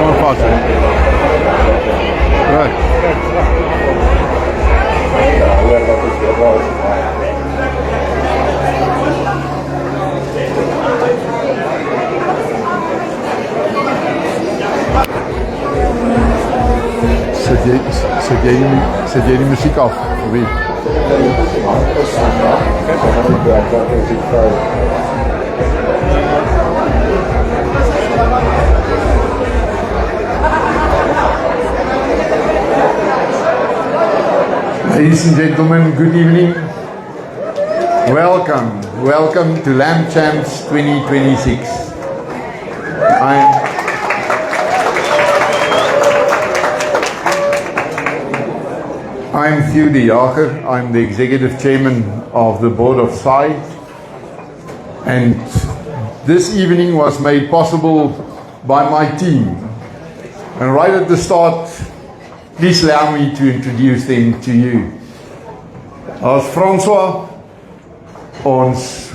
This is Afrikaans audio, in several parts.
Come faster. Right. Zet jij die muziek af? Voor wie? Ladies and gentlemen, good evening. Welcome to Lamb Champs 2026. I'm Theo de Jager. I'm the Executive Chairman of the Board of SAI. And this evening was made possible by my team. And right at the start, please allow me to introduce them to you. As François, ons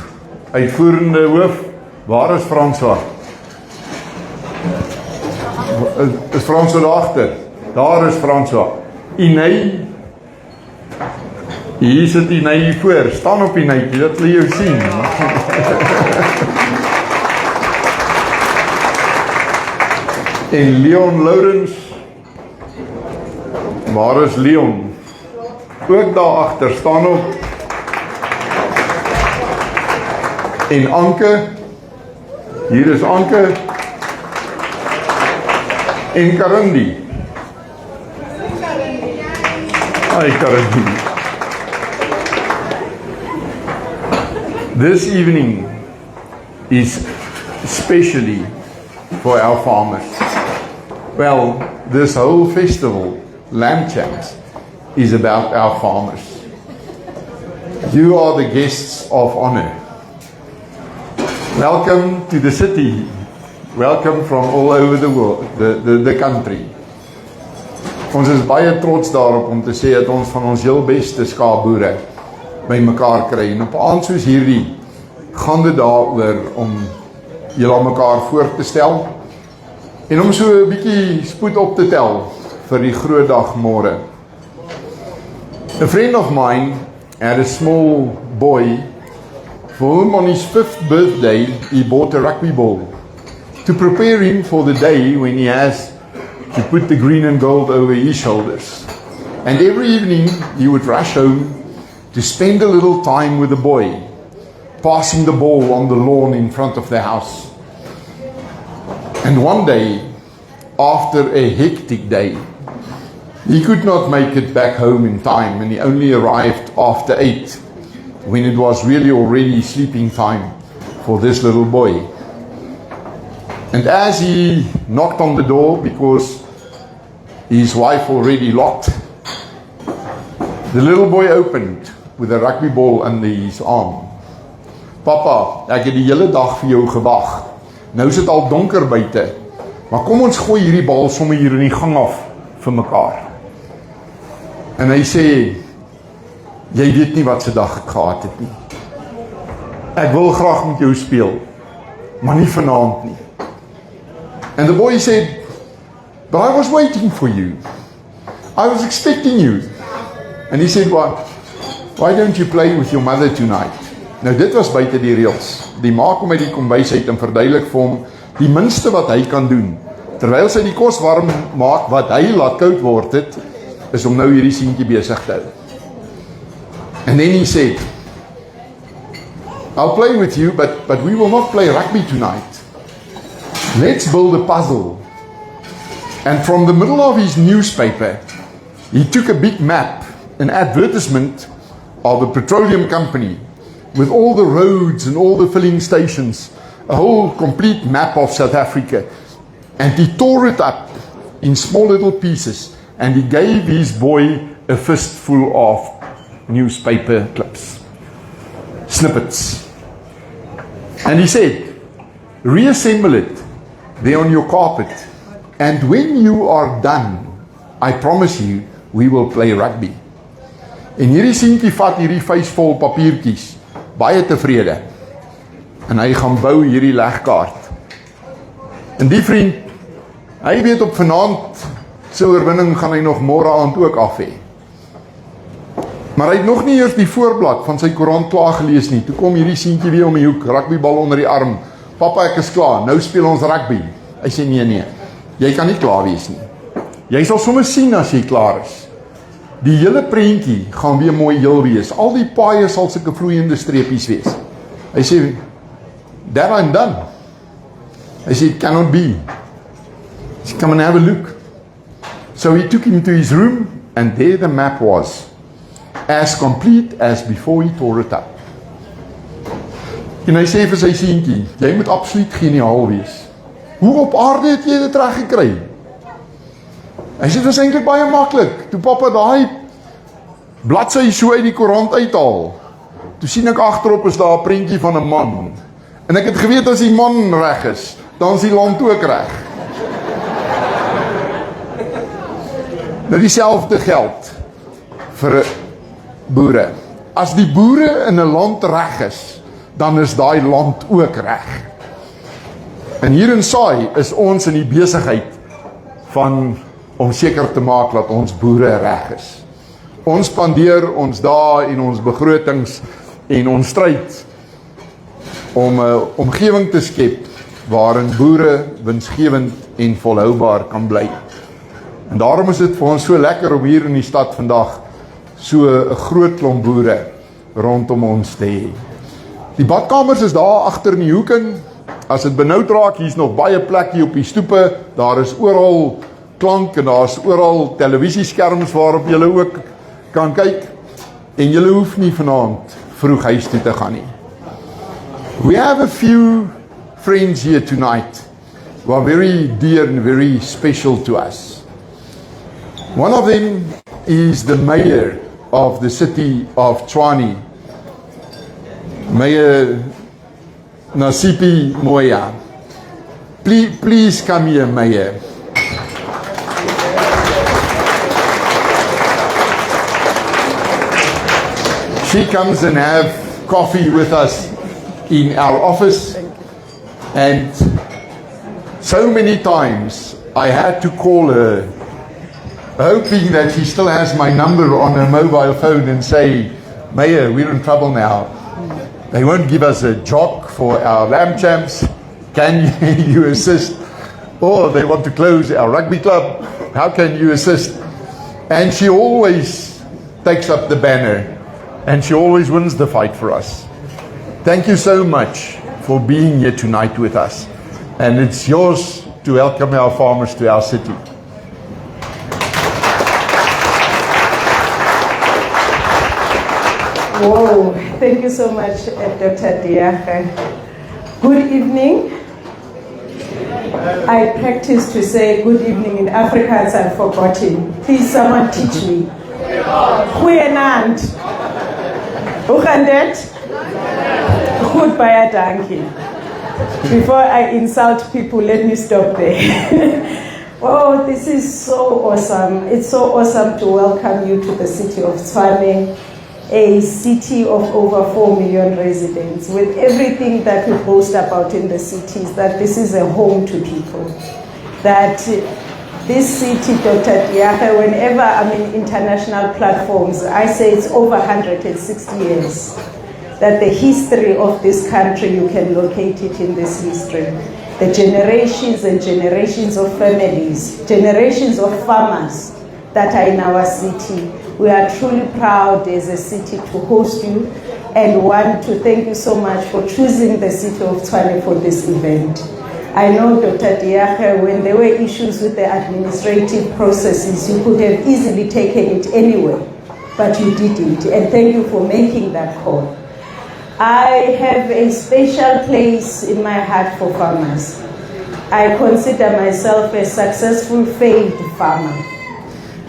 uitvoerende hoof. Waar is François? Is François daarachter? Daar is François. Inei. Hier sit Inei voor. Staan op Inei, dat wil jou sien. En Leon Lourens. Waar is Leon? Ook daar agter, staan op. En Anke. Hier is Anke. En Karindi. Hi Karindi. This evening is especially for our farmers. Well, this whole festival, Lamb Champs, is about our farmers. You are the guests of honor. Welcome to the city. Welcome from all over the world, the country. Ons is baie trots daarop om te sê dat ons van ons heel beste skaapboere by mekaar kry. En op 'n aand soos hierdie gaan dit daaroor om julle aan mekaar voor te stel en om so 'n bietjie spoed op te tel vir die groot dag môre. A friend of mine had a small boy for whom on his 5th birthday he bought a rugby ball to prepare him for the day when he has to put the green and gold over his shoulders. And every evening he would rush home to spend a little time with the boy, passing the ball on the lawn in front of the house. And one day, after a hectic day, he could not make it back home in time, and he only arrived after 8, when it was really already sleeping time for this little boy. And as he knocked on the door, because his wife already locked, the little boy opened with a rugby ball under his arm. Papa, ek het die hele dag vir jou gewag. Nou is dit al donker buite, maar kom ons gooi hierdie bal sommer hier in die gang af vir mekaar. En hy sê, jy weet nie wat se dag ek gehad het nie. Ek wil graag met jou speel, maar nie vanaand nie. And the boy said, but I was waiting for you. I was expecting you. And he said, why don't you play with your mother tonight? Nou dit was buite die reëls. Die ma kom uit die kombuis uit en verduidelik vir hom die minste wat hy kan doen. Terwyl sy die kos warm maak wat hy laat koud word het, is om nou hierdie seentjie besig te hou. And then he said, I'll play with you, but we will not play rugby tonight. Let's build a puzzle. And from the middle of his newspaper, he took a big map, an advertisement of a petroleum company, with all the roads and all the filling stations, a whole complete map of South Africa. And he tore it up in small little pieces, and he gave his boy a fistful of newspaper clips, snippets. And he said, reassemble it there on your carpet, and when you are done, I promise you, we will play rugby. En hierdie seentjie vat hierdie vuisvol papiertjies, baie tevrede, en hy gaan bou hierdie legkaart. En die vriend Hy weet op vanaand sy oorwinning gaan hy nog môre aand ook af hê. Maar hy het nog nie eers die voorblad van sy koerant klaar gelees nie. Toe kom hierdie seentjie weer om die hoek, rugbybal onder die arm. Papa, ek is klaar, nou speel ons rugby. Hy sê nee, jy kan nie klaar wees nie. Jy sal sommer sien as jy klaar is. Die hele prentjie gaan weer mooi heel wees. Al die paaie sal sulke vloeiende streepies wees. Hy sê, that I'm done. Hy sê, it cannot be. He said, come and have a look. So he took him to his room, and there the map was, as complete as before he tore it up. En hy sê vir sy seentjie, jy moet absoluut geniaal wees. Hoe op aarde het jy dit reg gekry? Hy sê, dit was eintlik baie maklik. Toe papa daai bladsy so uit die koerant uithaal, toe sien ek agterop is daar 'n prentjie van 'n man. En ek het geweet as die man reg is, dan is die land ook reg. Nou dieselfde geld vir boere. As die boere in 'n land reg is, dan is daai land ook reg. En hier in Saai is ons in die besigheid van om seker te maak dat ons boere reg is. Ons spandeer ons dae en ons begrotings en ons stryd om 'n omgewing te skep waarin boere winsgewend en volhoubaar kan bly. En daarom is dit vir ons so lekker om hier in die stad vandag so 'n groot klomp boere rondom ons te hê. Die badkamers is daar agter in die hoek in. As dit benoud raak, hier's nog baie plek hier op die stoepe. Daar is oral klank en daar's oral televisieskerms waarop julle ook kan kyk. En julle hoef nie vanaand vroeg huis toe te gaan nie. We have a few friends here tonight who are very dear and very special to us. One of them is the mayor of the city of Tshwane, Mayor Nasipi Moya. Please come here, Mayor. She comes and have coffee with us in our office, and so many times I had to call her, hoping that she still has my number on her mobile phone and say, Mayor, we're in trouble now. They won't give us a jock for our lamb champs. Can you assist? Or they want to close our rugby club. How can you assist? And she always takes up the banner, and she always wins the fight for us. Thank you so much for being here tonight with us. And it's yours to welcome our farmers to our city. Whoa, thank you so much, Dr. Diakhe. Good evening. I practice to say good evening in Afrikaans. I've forgotten. Please, someone teach me. Goeienaand. Hoe gaan dit? Goed, baie dankie. Before I insult people, let me stop there. Oh, this is so awesome. It's so awesome to welcome you to the city of Tshwane, a city of over 4 million residents, with everything that we boast about in the cities, that this is a home to people. That this city, Dr. Diakhe, whenever I'm in international platforms, I say it's over 160 years. That the history of this country, you can locate it in this history. The generations and generations of families, generations of farmers that are in our city. We are truly proud as a city to host you and want to thank you so much for choosing the city of Tshwane for this event. I know, Dr. Diakhe, when there were issues with the administrative processes, you could have easily taken it anyway, but you didn't, and thank you for making that call. I have a special place in my heart for farmers. I consider myself a successful failed farmer.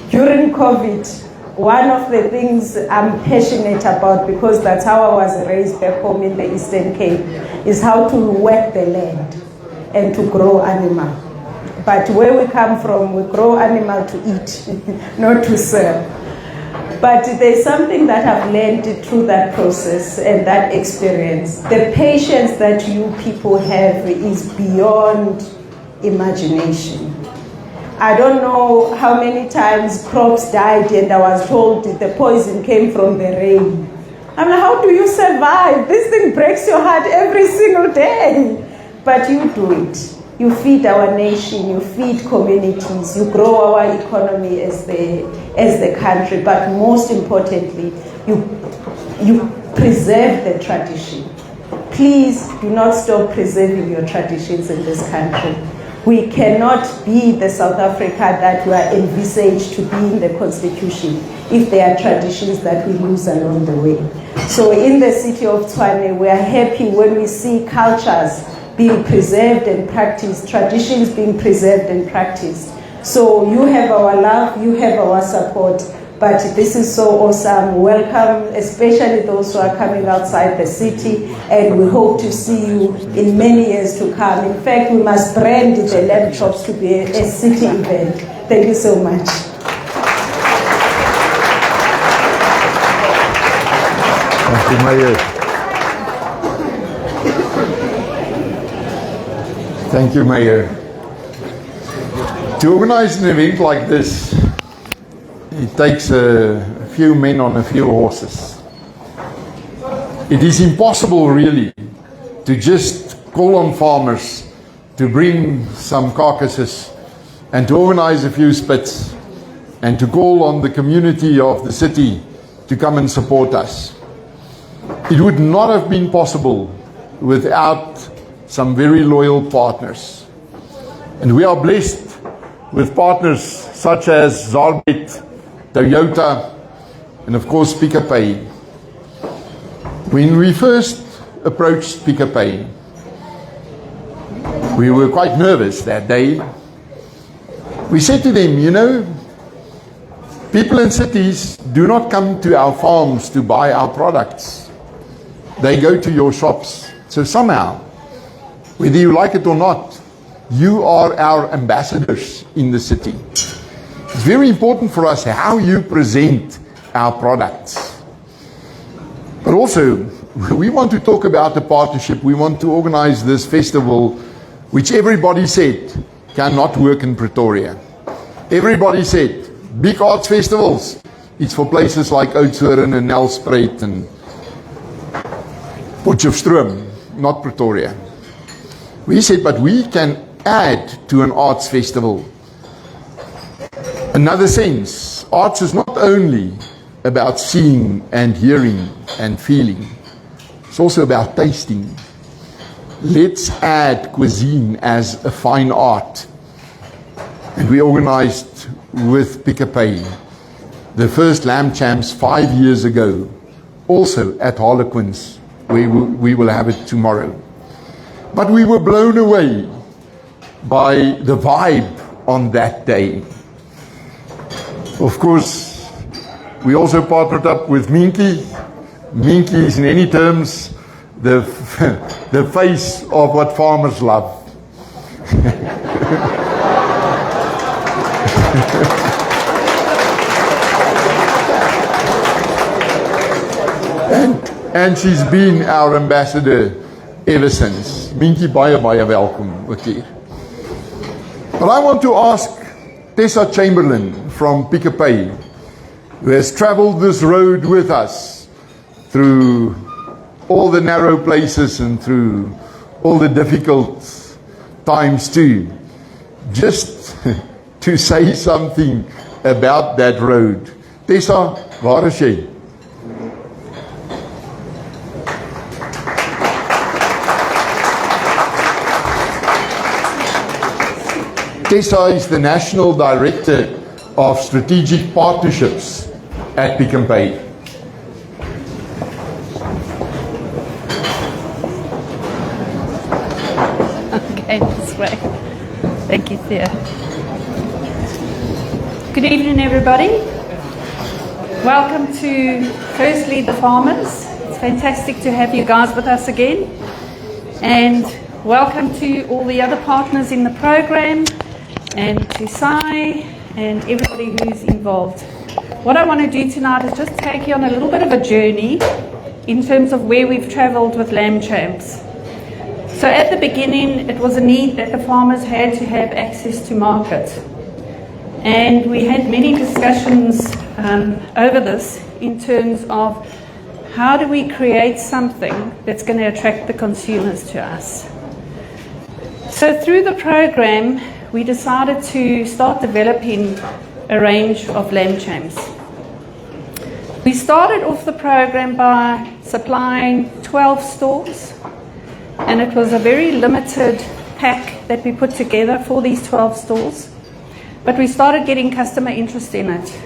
During COVID, one of the things I'm passionate about, because that's how I was raised back home in the Eastern Cape, is how to work the land and to grow animal. But where we come from, we grow animal to eat, not to sell. But there's something that I've learned through that process and that experience. The patience that you people have is beyond imagination. I don't know how many times crops died and I was told the poison came from the rain. I'm like, how do you survive? This thing breaks your heart every single day. But you do it. You feed our nation, you feed communities, you grow our economy as the country, but most importantly, you preserve the tradition. Please do not stop preserving your traditions in this country. We cannot be the South Africa that we are envisaged to be in the Constitution if there are traditions that we lose along the way. So in the city of Tshwane, we are happy when we see cultures being preserved and practiced, traditions being preserved and practiced. So you have our love, you have our support, but this is so awesome. Welcome, especially those who are coming outside the city, and we hope to see you in many years to come. In fact, we must brand the lamb chops to be a city event. Thank you so much. Thank you, Mayor. Thank you, Mayor. To organize an event like this, it takes a few men on a few horses. It is impossible, really, to just call on farmers to bring some carcasses and to organize a few spits and to call on the community of the city to come and support us. It would not have been possible without some very loyal partners. And we are blessed with partners such as Zarbet, Toyota, and of course Pick n Pay. When we first approached Pick n Pay, we were quite nervous that day. We said to them, you know, people in cities do not come to our farms to buy our products. They go to your shops. So somehow, whether you like it or not, you are our ambassadors in the city. It's very important for us how you present our products. But also, we want to talk about the partnership. We want to organize this festival, which everybody said cannot work in Pretoria. Everybody said, big arts festivals, it's for places like Oudtshoorn and Nelspruit and Potchefstroom, not Pretoria. We said, but we can add to an arts festival another sense. Arts is not only about seeing and hearing and feeling. It's also about tasting. Let's add cuisine as a fine art. And we organized with Pick n Pay the first Lamb Champs 5 years ago, also at Harlequins. We will have it tomorrow. But we were blown away by the vibe on that day. Of course, we also partnered up with Minky. Minky is in any terms the face of what farmers love. and she's been our ambassador ever since. Minky, baie welkom ook hier. But I want to ask Tessa Chamberlain from Pick n Pay, who has traveled this road with us through all the narrow places and through all the difficult times too, just to say something about that road. Tessa, waar is jy? Tessa is the National Director of Strategic Partnerships at Pick n Pay. Okay, this way. Thank you, Thea. Good evening, everybody. Welcome to, firstly, the farmers. It's fantastic to have you guys with us again. And welcome to all the other partners in the program, and to Sai and everybody who's involved. What I want to do tonight is just take you on a little bit of a journey in terms of where we've travelled with Lamb Champs. So at the beginning, it was a need that the farmers had to have access to market. And we had many discussions over this in terms of how do we create something that's going to attract the consumers to us. So through the program, we decided to start developing a range of lamb champs. We started off the program by supplying 12 stores, and it was a very limited pack that we put together for these 12 stores. But we started getting customer interest in it.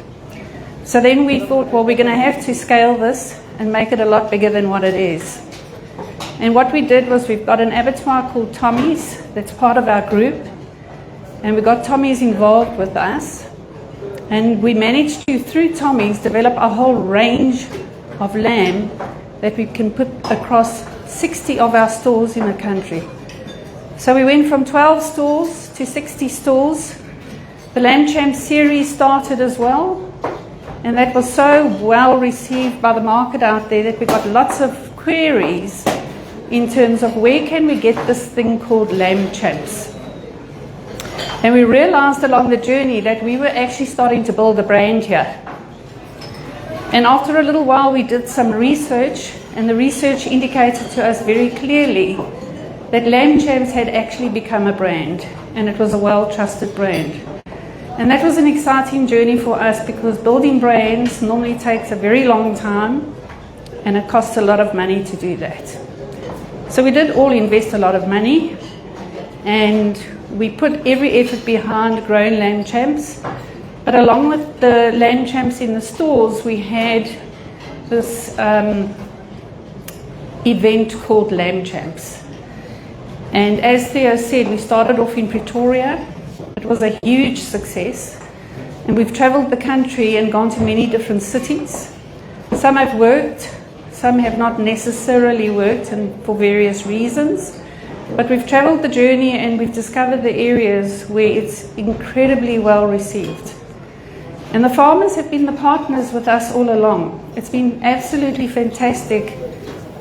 So then we thought, well, we're going to have to scale this and make it a lot bigger than what it is. And what we did was we've got an abattoir called Tommy's that's part of our group. And we got Tommy's involved with us. And we managed to, through Tommy's, develop a whole range of lamb that we can put across 60 of our stores in the country. So we went from 12 stores to 60 stores. The Lamb Champ series started as well, and that was so well received by the market out there that we got lots of queries in terms of where can we get this thing called Lamb Champs. And we realized along the journey that we were actually starting to build a brand here. And after a little while we did some research, and the research indicated to us very clearly that Lamb Champs had actually become a brand, and it was a well-trusted brand. And that was an exciting journey for us because building brands normally takes a very long time, and it costs a lot of money to do that. So we did all invest a lot of money, and we put every effort behind growing Lamb Champs. But along with the Lamb Champs in the stores, we had this event called Lamb Champs. And as Theo said, we started off in Pretoria. It was a huge success. And we've traveled the country and gone to many different cities. Some have worked, some have not necessarily worked, and for various reasons. But we've traveled the journey and we've discovered the areas where it's incredibly well received. And the farmers have been the partners with us all along. It's been absolutely fantastic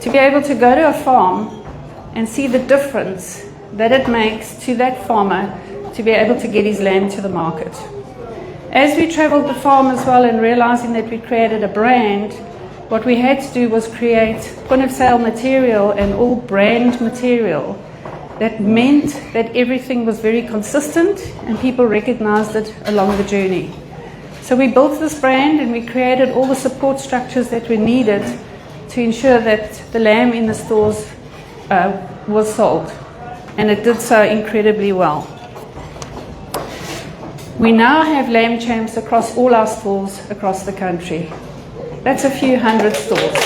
to be able to go to a farm and see the difference that it makes to that farmer to be able to get his lamb to the market. As we traveled the farm as well and realizing that we created a brand, what we had to do was create point of sale material and all brand material that meant that everything was very consistent and people recognized it along the journey. So we built this brand and we created all the support structures that we needed to ensure that the lamb in the stores was sold, and it did so incredibly well. We now have Lamb Champs across all our stores across the country. That's a few hundred stores.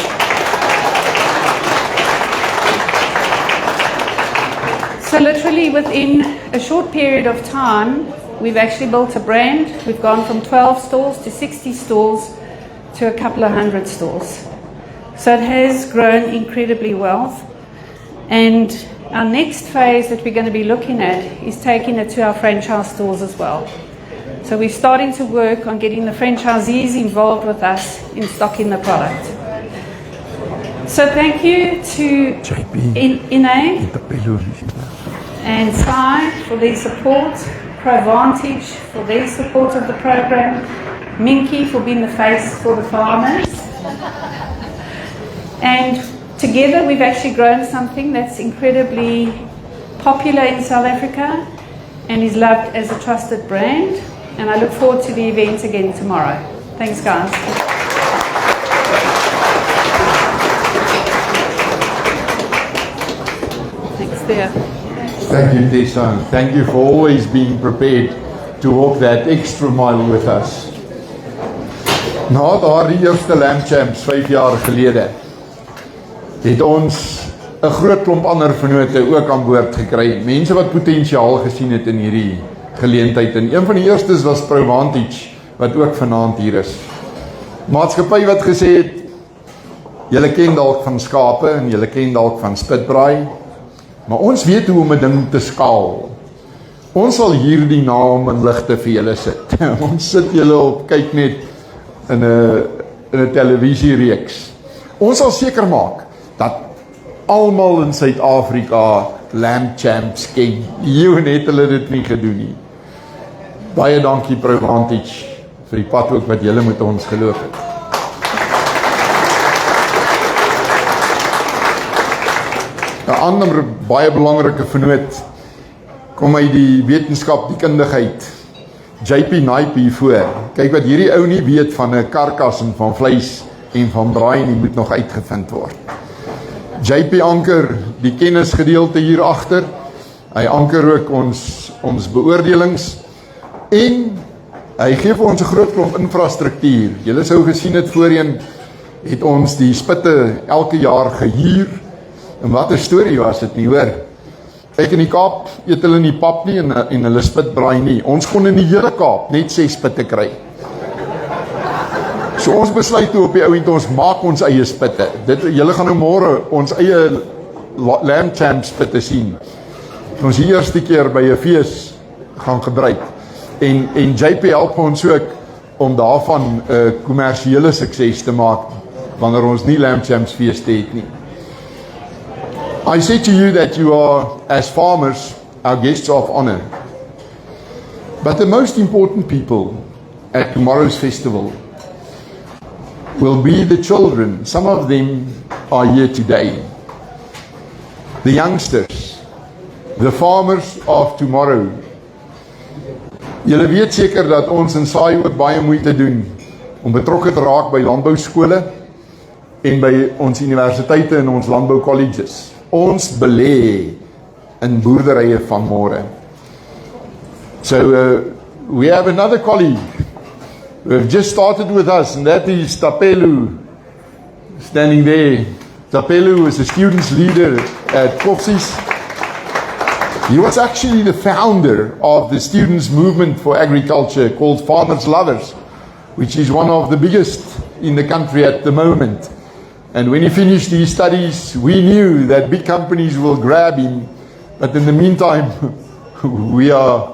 So literally within a short period of time, we've actually built a brand. We've gone from 12 stores to 60 stores to a couple of hundred stores. So it has grown incredibly well. And our next phase that we're going to be looking at is taking it to our franchise stores as well. So we're starting to work on getting the franchisees involved with us in stocking the product. So thank you to Ine and Sai for their support, ProVantage for their support of the program, Minky for being the face for the farmers. And together we've actually grown something that's incredibly popular in South Africa and is loved as a trusted brand. And I look forward to the event again tomorrow. Thanks, guys. Thanks, Theo. Thank you, Tessa. Thank you for always being prepared to walk that extra mile with us. Na daardie eerste Lamb Champs 5 jaar gelede, het ons 'n groot klomp ander vennote ook aan boord gekry. Mense wat potensiaal gesien het in hierdie geleentheid. En een van die eerstes was ProVantage, wat ook vanaand hier is. Maatskappy wat gesê het, julle ken dalk van skape en julle ken dalk van spitbraai, maar ons weet hoe om 'n ding te skaal. Ons sal hierdie naam in ligte vir julle sit. Ons sit julle op kyk net in 'n televisiereeks. Ons sal seker maak dat almal in Suid-Afrika Lamb Champs ken. Jy het hulle dit nie gedoen nie. Baie dankie Provantage vir die pad ook wat julle met ons geloop het. Een ander baie belangrike vernoot kom uit die wetenskap, die kundigheid. JP Knipe hiervoor. Kyk wat hierdie ou nie weet van 'n karkas en van vleis en van braai nie, moet nog uitgevind word. JP anker die kennisgedeelte hier agter. Hy anker ook ons beoordelings en hy gee vir ons 'n groot klomp infrastruktuur. Julle sou gesien het voorheen het ons die spitte elke jaar gehuur. En wat 'n storie was dit nie, hoor. Kyk in die Kaap eet hulle nie pap nie en hulle spitbraai nie. Ons kon in die hele Kaap net 6 spitte kry. So ons besluit toe op die ouend, ons maak ons eie spitte. Julle gaan nou môre ons eie lamb champ spitte sien. Ons die eerste keer by 'n fees gaan gebruik. En JP help ons ook om daarvan 'n kommersiële sukses te maak wanneer ons nie lamb champs feeste het nie. I say to you that you are, as farmers, our guests of honor. But the most important people at tomorrow's festival will be the children. Some of them are here today. The youngsters, the farmers of tomorrow. Julle weet seker dat ons in Saai ook baie moeite doen om betrokke te raak by landbouskole en by ons universiteite en ons landboucolleges. Ons belê in boerderye van môre. So we have another colleague who have just started with us, and that is Tapelu, standing there. Tapelu is a students leader at Koffsies. He was actually the founder of the students movement for agriculture called Farmers Lovers, which is one of the biggest in the country at the moment. And when he finished his studies, we knew that big companies will grab him. But in the meantime, we are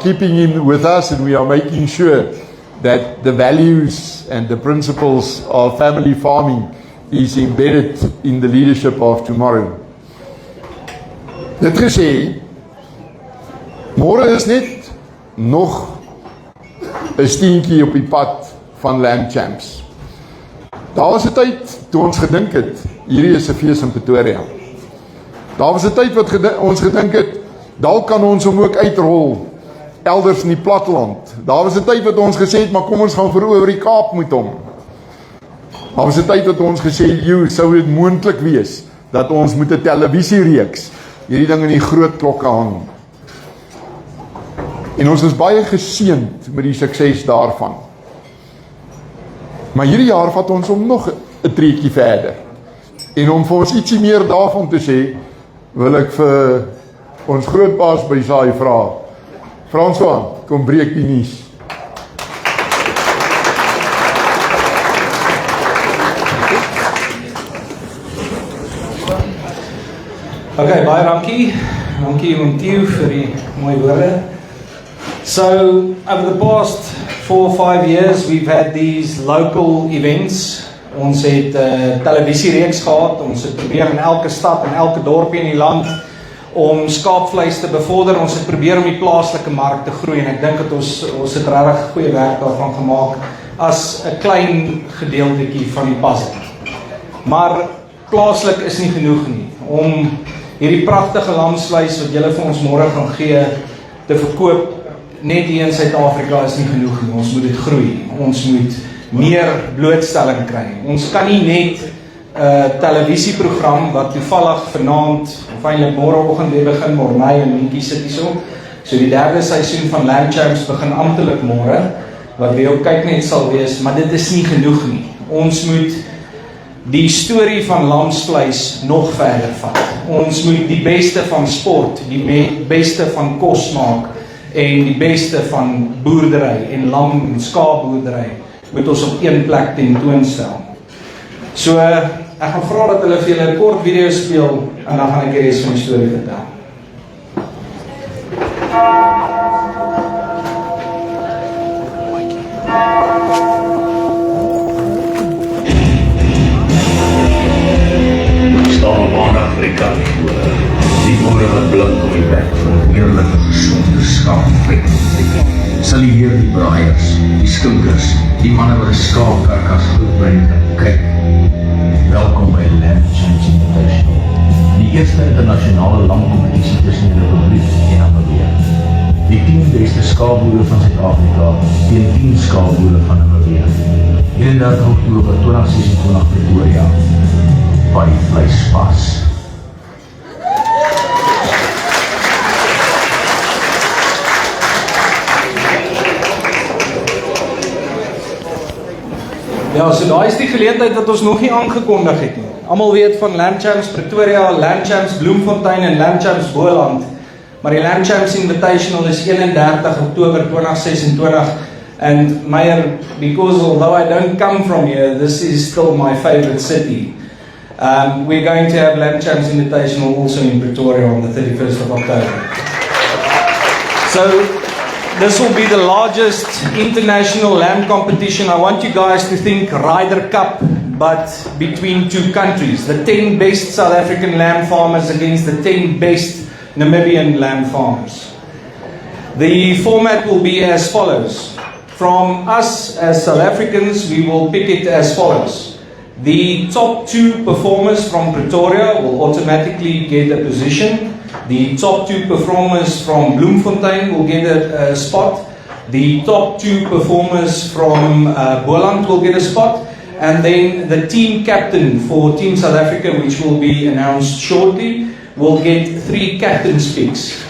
keeping him with us, and we are making sure that the values and the principles of family farming is embedded in the leadership of tomorrow. Dit gesê, môre is net nog 'n steentjie op die pad van lamb champs. Daar was 'n tyd toe ons gedink het, hierdie is 'n fees in Pretoria. Daar was 'n tyd wat ons gedink het, dalk kan ons hom ook uitrol elders in die platteland. Daar was 'n tyd wat ons gesê het, maar kom ons gaan verower die Kaap met hom. Daar was 'n tyd wat ons gesê het, sou dit moontlik wees dat ons moet 'n televisiereeks hierdie ding in die groot klokke hang. En ons is baie geseënd met die sukses daarvan. Maar hierdie jaar vat ons om nog 'n treetjie verder. En om vir ons ietsie meer daarvan te sê, wil ek vir ons grootbaas by Saai vra. François, kom breek die nuus. Okay, baie dankie. Dankie Montieu vir die mooi woorde. So, over the past 4 or 5 years, we've had these local events. Ons het televisiereeks gehad. Ons het probeer in elke stad en elke dorpie in die land om skaapvleis te bevorder. Ons het probeer om die plaaslike mark te groei en ek dink dat ons het regtig goeie werk daarvan gemaak as 'n klein gedeeltetjie van die puzzle. Maar plaaslik is nie genoeg nie. Om hierdie pragtige lamsvleis wat julle vir ons môre gaan gee te verkoop net hier in Suid-Afrika is nie genoeg nie. Ons moet dit groei. Ons moet meer blootstelling kry. Ons kan nie net 'n televisieprogram wat toevallig vanaand of eintlik môreoggend weer begin, Morney en Lientjie sit hierso. So die 3de seisoen van Lamb Champs begin amptelik môre, wat weer op kyknet sal wees, maar dit is nie genoeg nie. Ons moet die storie van lamsvleis nog verder vat. Ons moet die beste van sport, die beste van kos maak en die beste van boerdery en lam en skaapboerdery moet ons op een plek tentoonstel. So ek gaan vra dat hulle vir julle 'n kort video speel en dan gaan ek die res van die storie vertel. Staan op Afrika voor die boere wat blink op die weg van heerlijke gezonde skaapvleis. sal jy weer die braaiers, die skinkers, die manne wat 'n skaapkarkas goed bring kyk. Welkom by Lamb Champs Invitational, die eerste internasionale lamkompetisie tussen die Republiek en Namibië. Die 10 beste skaapboere van Suid-Afrika teen 10 skaapboere van Namibië. 31 Oktober 2026 Pretoria. By Vleispas. Ja, so daai is die geleentheid wat ons nog nie aangekondig het nie. Almal weet van Lamb Champs Pretoria, Lamb Champs Bloemfontein en Lamb Champs Boland. Maar die Lamb Champs Invitational is 31 Oktober 2026. And Meyer, because although I don't come from here, this is still my favorite city. We're going to have Lamb Champs Invitational also in Pretoria on the 31st of October. So, this will be the largest international lamb competition. I want you guys to think Ryder Cup, but between two countries. The 10 best South African lamb farmers against the 10 best Namibian lamb farmers. The format will be as follows. From us as South Africans, we will pick it as follows. The top 2 performers from Pretoria will automatically get a position. The top 2 performers from Bloemfontein will get a spot. The top 2 performers from Boland will get a spot. And then the team captain for Team South Africa, which will be announced shortly, will get 3 captain's picks.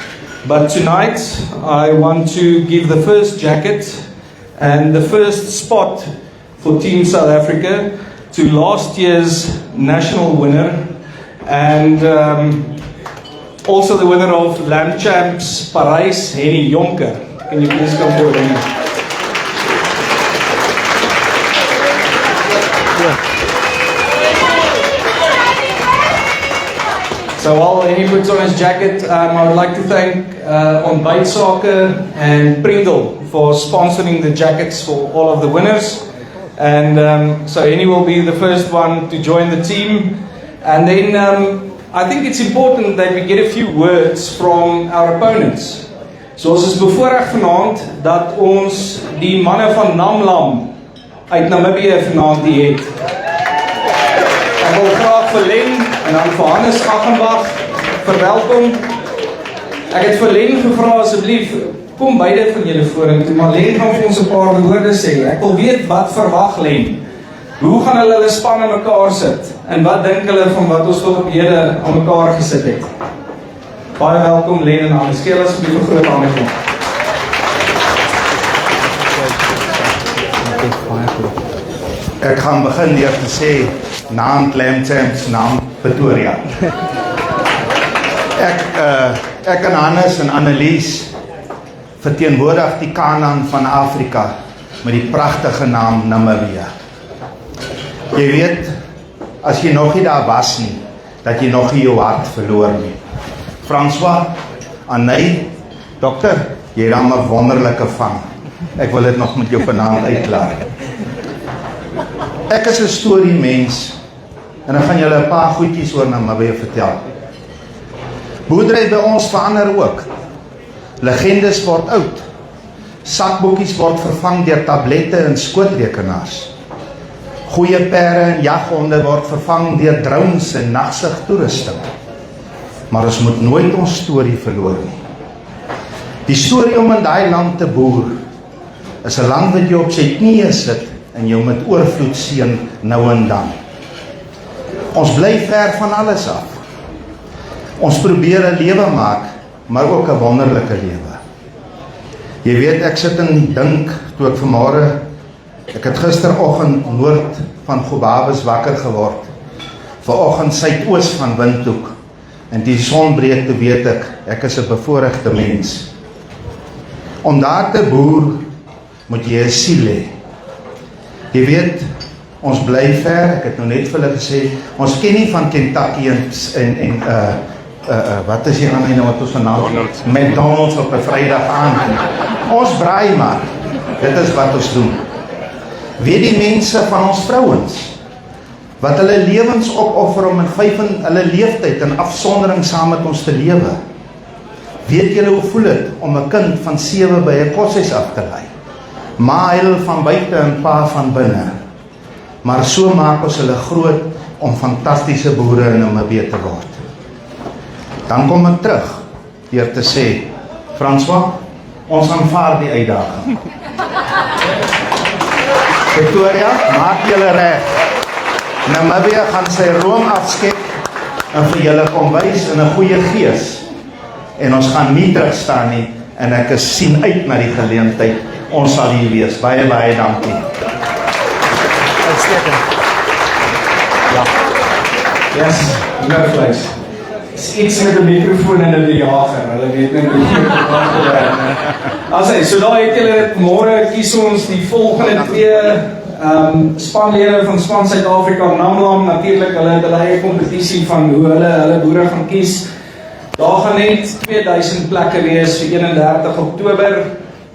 But tonight, I want to give the first jacket and the first spot for Team South Africa to last year's national winner and also the winner of Lamb Champs Parijs, Henny Jonker. Can you please come forward, Henny? So while Henny puts on his jacket, I would like to thank On Byte Soccer and Pringle for sponsoring the jackets for all of the winners. And so Henny will be the first one to join the team. And then I think it's important that we get a few words from our opponents. So ons is bevoorreg vanaand dat ons die manne van Namlam uit Namibië vanaand die het. Ek wil graag vir Len en dan vir Hannes Aghenbach verwelkom. Ek het vir Len gevra asseblief, kom beide van julle vorentoe, maar Len gaan vir ons 'n paar woorde sê. Ek wil weet wat verwag Len. Hoe gaan hulle span in mekaar sit? En wat dink hulle van wat ons tot op hede aan mekaar gesit het? Baie welkom Len en Hannes. Gee asseblief 'n groot hande klap. Ek gaan begin deur te sê naam Lamb Champs, naam Pretoria. Ek en Hannes en Annelies verteenwoordig die Kanaan van Afrika met die pragtige naam Namibië. Jy weet, as jy nog nie daar was nie, dat jy nog nie jou hart verloor nie. François, Anney, dokter, jy raam 'n wonderlike vang. Ek wil dit nog met jou vanaand uitklaar. Ek is 'n storiemens en ek gaan julle 'n paar goedjies oor Namibië vertel. Boerdery by ons verander ook. Legendes word oud. Sakboekies word vervang deur tablette en skootrekenaars. Goeie perde en jaghonde word vervang deur drones en nagsig toerusting. Maar ons moet nooit ons storie verloor nie. Die storie om in daai land te boer is 'n land wat jy op sy knieë sit en jou met oorvloed seën nou en dan. Ons bly ver van alles af. Ons probeer 'n lewe maak, maar ook 'n wonderlike lewe. Jy weet, ek sit en dink toe ek vanmôre, ek het gisteroggend noord van Gobabis wakker geword, vanoggend suidoos van Windhoek, en die son breek, toe weet ek is 'n bevoorregte mens. Om daar te boer, moet jy 'n siel hê. Jy weet, ons bly ver, ek het nou net vir hulle gesê, ons ken nie van Kentucky en wat is die ander nou wat ons vanaand McDonald's op 'n Vrydag aand. Ons braai maar. Dit is wat ons doen. Weet die mense van ons vrouens wat hulle lewens opoffer om in hulle leeftyd in afsondering saam met ons te lewe. Weet julle hoe voel dit om 'n kind van 7 by 'n koshuis af te lei? Ma huil van buite en pa van binne. Maar so maak ons hulle groot om fantastiese boere in Namibië te word. Dan kom ek terug deur te sê, François, ons aanvaar die uitdaging. Victoria, maak julle reg. Namibië gaan sy room afskep en vir julle kom wys in 'n goeie gees. En ons gaan nie terugstaan nie en ek sien uit na die geleentheid. Ons sal hier wees. Baie, baie dankie. Uitstekend. Ja. Yes, no place. Iets met 'n mikrofoon en 'n jager. Hulle weet net hoe dit werk. Asai, so daar het julle dit. Môre kies ons die volgende 2 spanlede van span Suid-Afrika. Namlam natuurlik, hulle het hulle eie kompetisie van hoe hulle boere gaan kies. Daar gaan net 2000 plekke wees vir 31 Oktober.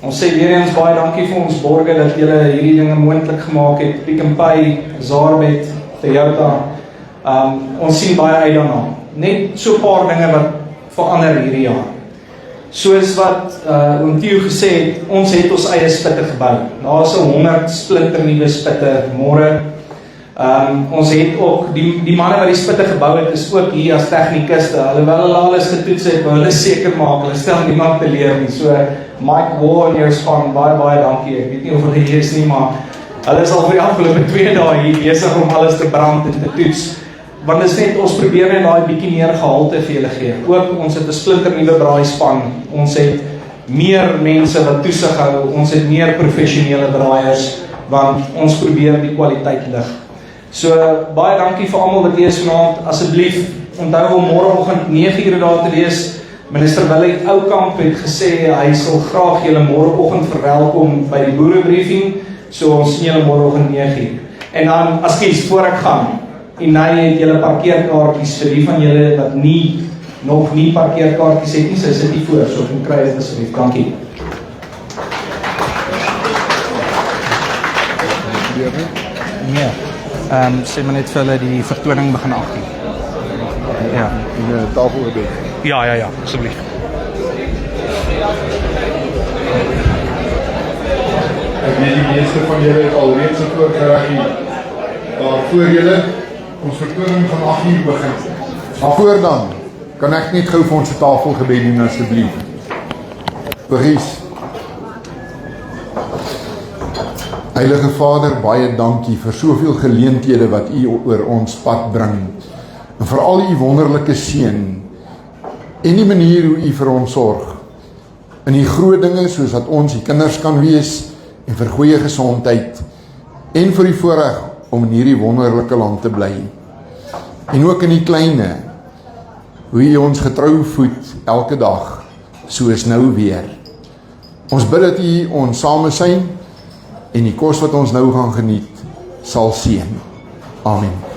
Ons sê weer eens baie dankie vir ons borgers dat julle hierdie dinge moontlik gemaak het. Pick n Pay, Zarbet, Toyota. Ons sien baie uit daarna. Net so 'n paar dinge wat verander hierdie jaar. Soos wat oom Theo gesê het, ons het ons eie spitte gebou. Daar is 100 splinternuwe spitte môre. Ons het ook, die manne wat die spitte gebou het, is ook hier as tegnikuste. Alhoewel hulle alles getoets het, wil hulle seker maak, hulle stel niemand te leer nie. So, Mike Wall en jou span, baie dankie. Ek weet nie of hulle hier is nie, maar hulle is al vir die afgelope 2 dae hier besig om alles te brand en te toets. Want dit is net, ons probeer net daai bietjie meer gehalte vir julle gee. Ook, ons het 'n splinternuwe braaispan. Ons het meer mense wat toesig hou. Ons het meer professionele braaiers, want ons probeer die kwaliteit lig. So, baie dankie vir almal wat hier is vanaand. Asseblief, onthou om môreoggend 9:00 daar te wees. Minister Willie Oukamp het gesê, hy sal graag julle môreoggend verwelkom by die boerebriefing. So, ons sien julle môreoggend 9:00. En dan, askies, voor ek gaan, Inai het julle parkeerkaartjies vir die van julle wat nog nie parkeerkaartjies het nie, sy sit hier voor, so kom kry dit asseblief. Dankie. Nee, sê maar net vir hulle die vertoning begin 18. Ja. Die tafelgebed. Ja, asseblief. Ek weet die meeste van julle het alreeds so voorgereg hier. Daar voor julle, ons vertoning van 8:00 begin. Maar voor dan, kan ek net gou vir ons 'n tafelgebed doen asseblief. Paris. Heilige Vader, baie dankie vir soveel geleenthede wat U oor ons pad bring. En vir al U wonderlike seën en die manier hoe U vir ons sorg. In die groot dinge soos dat ons die kinders kan wees en vir goeie gesondheid en vir die voorreg om in hierdie wonderlike land te bly. En ook in die kleine, hoe U ons getrou voed elke dag, soos nou weer. Ons bid dat U ons samesyn en die kos wat ons nou gaan geniet, sal seën. Amen.